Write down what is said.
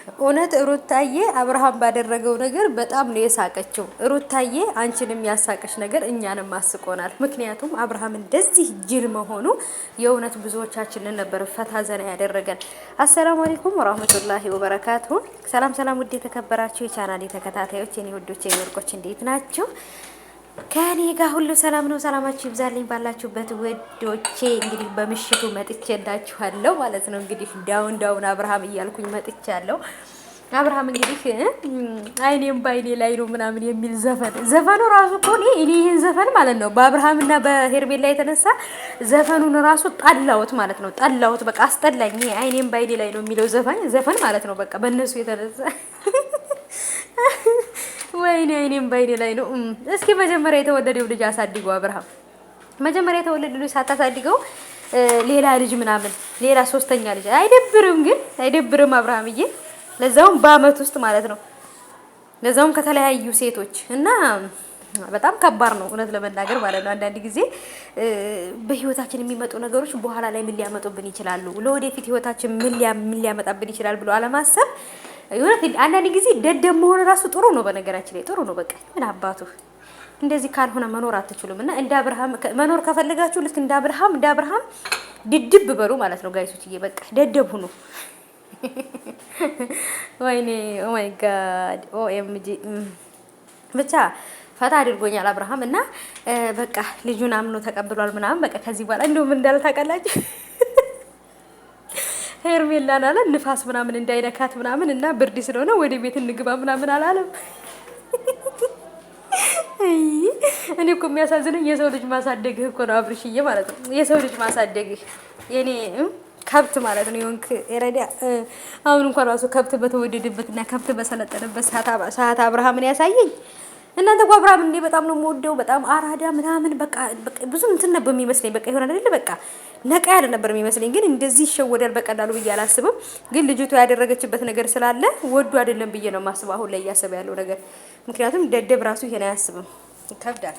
እውነት ሩታዬ አብርሃም ባደረገው ነገር በጣም ነው የሳቀችው። ሩታዬ አንቺንም ያሳቀሽ ነገር እኛንም አስቆናል። ምክንያቱም አብርሃም እንደዚህ ጅል መሆኑ የእውነት ብዙዎቻችንን ነበር ፈታ ዘና ያደረገን። አሰላሙ አለይኩም ወራህመቱላሂ ወበረካቱ። ሰላም ሰላም፣ ውድ የተከበራችሁ የቻናሌ ተከታታዮች የኔ ውዶች የወርቆች እንዴት ናቸው? ከኔ ጋር ሁሉ ሰላም ነው። ሰላማችሁ ይብዛልኝ ባላችሁበት ውዶቼ። እንግዲህ በምሽቱ መጥቼላችኋለሁ ማለት ነው። እንግዲህ ዳውን ዳውን አብርሃም እያልኩኝ መጥቻለሁ። አብርሃም እንግዲህ አይኔም ባይኔ ላይ ነው ምናምን የሚል ዘፈኑ ራሱ እኮ እኔ ይሄን ዘፈን ማለት ነው በአብርሃምና በሄርሜላ የተነሳ ዘፈኑን ራሱ ጣላሁት ማለት ነው። ጣላሁት፣ በቃ አስጠላኝ። አይኔም ባይኔ ላይ ነው የሚለው ዘፈን ማለት ነው። በቃ በእነሱ የተነሳ ወይኔ አይኔም ባይኔ ላይ ነው። እስኪ መጀመሪያ የተወለደው ልጅ አሳድገው አብርሃም። መጀመሪያ የተወለደው ልጅ ሳታሳድገው ሌላ ልጅ ምናምን ሌላ ሶስተኛ ልጅ አይደብርም? ግን አይደብርም አብርሃምዬ? ለዛውም በአመት ውስጥ ማለት ነው። ለዛውም ከተለያዩ ሴቶች እና በጣም ከባድ ነው እውነት ለመናገር ማለት ነው። አንዳንድ ጊዜ በህይወታችን የሚመጡ ነገሮች በኋላ ላይ ምን ሊያመጡብን ይችላሉ፣ ለወደፊት ህይወታችን ምን ሊያመጣብን ይችላል ብሎ አለማሰብ የሆነ አንዳንድ ጊዜ ደደብ መሆን ራሱ ጥሩ ነው። በነገራችን ላይ ጥሩ ነው። በቃ ምን አባቱ እንደዚህ ካልሆነ መኖር አትችሉም። እና እንደ አብርሃም መኖር ከፈለጋችሁ ልክ እንደ አብርሃም ድድብ በሉ ማለት ነው ጋይሶችዬ። በቃ ደደብ ሁኑ። ወይኔ ኦ ማይ ጋድ ኦኤምጂ ብቻ ፈታ አድርጎኛል አብርሃም። እና በቃ ልጁን አምኖ ተቀብሏል ምናምን። በቃ ከዚህ በኋላ እንደው ምን እንዳለ ታውቃላችሁ? ሄርሜላን አለ ንፋስ ምናምን እንዳይነካት ምናምን እና ብርድ ስለሆነ ወደ ቤት እንግባ ምናምን አላለም። እኔ እኮ የሚያሳዝነኝ የሰው ልጅ ማሳደግህ እኮ ነው አብርሽዬ ማለት ነው። የሰው ልጅ ማሳደግህ የኔ ከብት ማለት ነው የሆንክ ኤረዳ። አሁን እንኳን ራሱ ከብት በተወደደበትና ከብት በሰለጠነበት ሰዓት አብርሃምን ያሳየኝ። እናንተ እኮ አብርሃም እንዴ በጣም ነው የምወደው፣ በጣም አራዳ ምናምን በቃ ብዙ እንትን ነበር የሚመስለኝ። በቃ ይሆናል አይደል? በቃ ነቃ ያለ ነበር የሚመስለኝ። ግን እንደዚህ ይሸወዳል በቀላሉ ብዬ አላስብም። ግን ልጅቷ ያደረገችበት ነገር ስላለ ወዱ አይደለም ብዬ ነው የማስበው አሁን ላይ እያሰበ ያለው ነገር። ምክንያቱም ደደብ ራሱ ይሄን አያስብም። ይከብዳል።